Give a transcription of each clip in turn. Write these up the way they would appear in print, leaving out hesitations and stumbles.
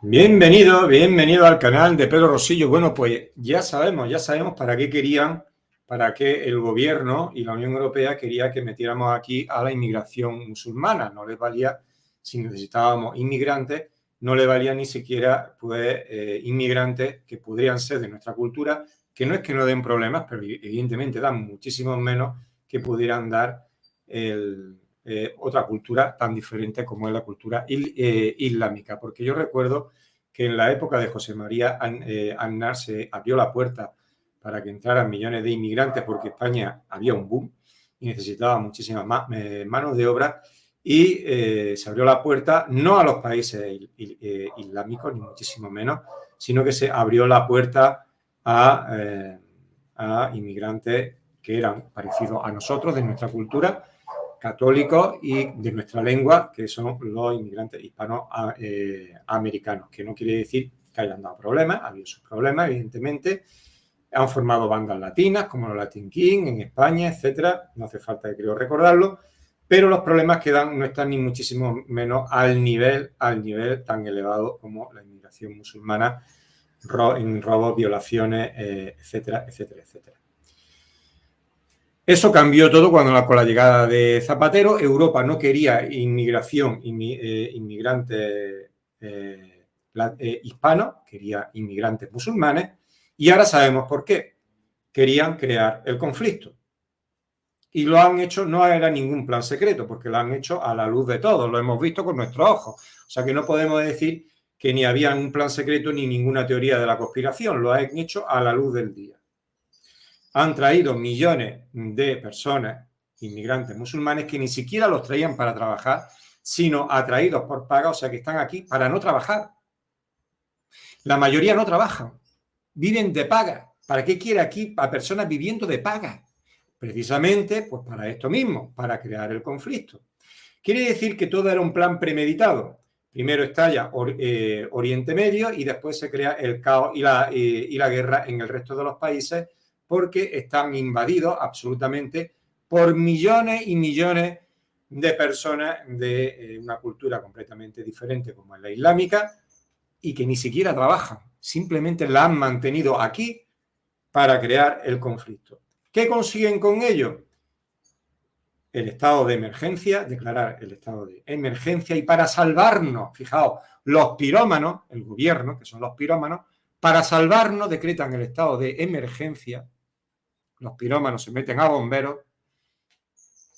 Bienvenido al canal de Pedro Rosillo. Bueno, pues ya sabemos para qué el gobierno y la Unión Europea quería que metiéramos aquí a la inmigración musulmana. No les valía, si necesitábamos inmigrantes, no le valía ni siquiera pues, inmigrantes que podrían ser de nuestra cultura, que no es que no den problemas, pero evidentemente dan muchísimos menos que pudieran dar otra cultura tan diferente como es la cultura islámica. Porque yo recuerdo que en la época de José María Aznar se abrió la puerta para que entraran millones de inmigrantes porque España había un boom y necesitaba muchísimas más manos de obra y se abrió la puerta no a los países islámicos, ni muchísimo menos, sino que se abrió la puerta a inmigrantes que eran parecidos a nosotros, de nuestra cultura, católicos y de nuestra lengua, que son los inmigrantes hispanoamericanos, que no quiere decir que hayan dado problemas, ha habido sus problemas, evidentemente. Han formado bandas latinas, como los Latin King en España, etcétera. No hace falta que creo recordarlo, pero los problemas que dan no están ni muchísimo menos al nivel tan elevado como la inmigración musulmana, en robos, violaciones, etcétera, etcétera, etcétera. Eso cambió todo con la llegada de Zapatero. Europa no quería inmigrantes hispanos, quería inmigrantes musulmanes, y ahora sabemos por qué. Querían crear el conflicto. Y lo han hecho, no era ningún plan secreto, porque lo han hecho a la luz de todos, lo hemos visto con nuestros ojos. O sea que no podemos decir que ni había un plan secreto ni ninguna teoría de la conspiración, lo han hecho a la luz del día. Han traído millones de personas, inmigrantes musulmanes, que ni siquiera los traían para trabajar, sino atraídos por paga, o sea que están aquí para no trabajar. La mayoría no trabajan, viven de paga. ¿Para qué quiere aquí a personas viviendo de paga? Precisamente pues para esto mismo, para crear el conflicto. Quiere decir que todo era un plan premeditado. Primero estalla Oriente Medio y después se crea el caos y la guerra en el resto de los países, porque están invadidos absolutamente por millones y millones de personas de una cultura completamente diferente como es la islámica y que ni siquiera trabajan, simplemente la han mantenido aquí para crear el conflicto. ¿Qué consiguen con ello? El estado de emergencia, declarar el estado de emergencia, y para salvarnos, fijaos, los pirómanos, el gobierno, que son los pirómanos, para salvarnos decretan el estado de emergencia. Los pirómanos se meten a bomberos,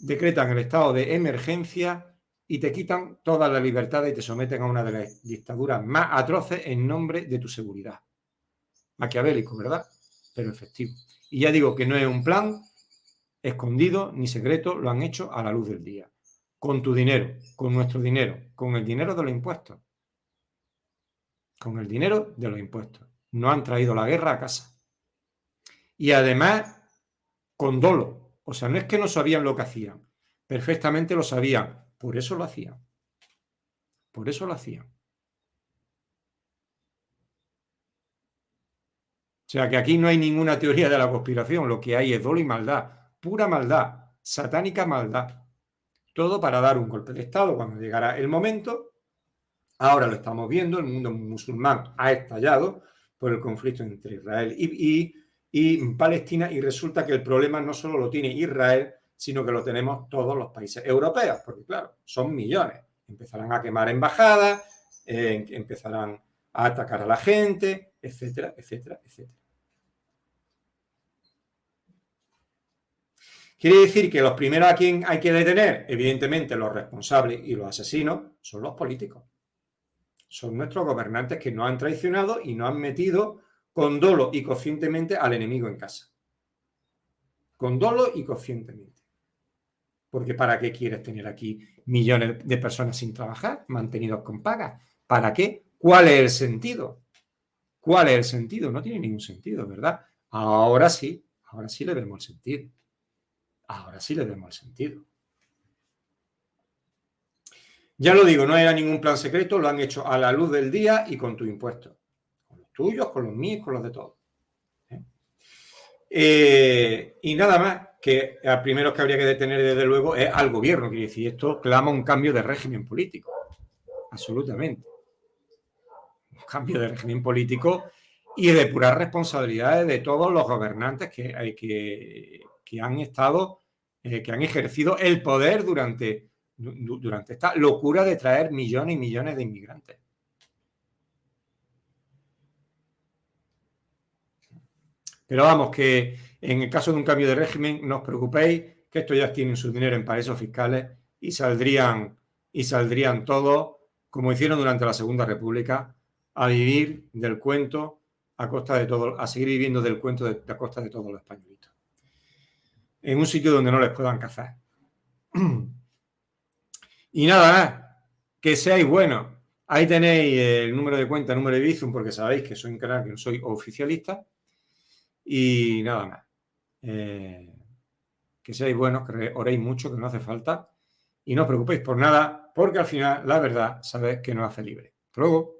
decretan el estado de emergencia y te quitan todas las libertades y te someten a una de las dictaduras más atroces en nombre de tu seguridad. Maquiavélico, ¿verdad? Pero efectivo. Y ya digo que no es un plan escondido ni secreto, lo han hecho a la luz del día. Con tu dinero, con nuestro dinero, con el dinero de los impuestos. Con el dinero de los impuestos. No han traído la guerra a casa. Y además, con dolo. O sea, no es que no sabían lo que hacían. Perfectamente lo sabían. Por eso lo hacían. Por eso lo hacían. O sea, que aquí no hay ninguna teoría de la conspiración. Lo que hay es dolo y maldad. Pura maldad. Satánica maldad. Todo para dar un golpe de Estado cuando llegara el momento. Ahora lo estamos viendo, el mundo musulmán ha estallado por el conflicto entre Israel y Palestina, y resulta que el problema no solo lo tiene Israel, sino que lo tenemos todos los países europeos, porque claro, son millones. Empezarán a quemar embajadas, empezarán a atacar a la gente, etcétera, etcétera, etcétera. Quiere decir que los primeros a quien hay que detener, evidentemente los responsables y los asesinos, son los políticos. Son nuestros gobernantes que nos han traicionado y nos han metido con dolo y conscientemente al enemigo en casa. Con dolo y conscientemente. Porque ¿para qué quieres tener aquí millones de personas sin trabajar, mantenidos con paga? ¿Para qué? ¿Cuál es el sentido? ¿Cuál es el sentido? No tiene ningún sentido, ¿verdad? Ahora sí le vemos el sentido. Ahora sí le vemos el sentido. Ya lo digo, no era ningún plan secreto, lo han hecho a la luz del día y con tus impuestos. Con los tuyos, con los míos, con los de todos. Y nada más, que a primeros que habría que detener desde luego es al gobierno, quiere decir, esto clama un cambio de régimen político, absolutamente. cambio de régimen político y depurar responsabilidades de todos los gobernantes que han estado, que han ejercido el poder durante esta locura de traer millones y millones de inmigrantes. Pero vamos, que en el caso de un cambio de régimen, no os preocupéis, que estos ya tienen su dinero en paraísos fiscales y saldrían todos, como hicieron durante la Segunda República, a vivir del cuento a costa de todo, a seguir viviendo del cuento a costa de todos los españolitos. En un sitio donde no les puedan cazar. Y nada más, que seáis buenos. Ahí tenéis el número de cuenta, el número de Bizum, porque sabéis que soy un canal que no soy oficialista. Y nada más. Que seáis buenos, que oréis mucho, que no hace falta. Y no os preocupéis por nada, porque al final la verdad sabéis que nos hace libre. Hasta luego.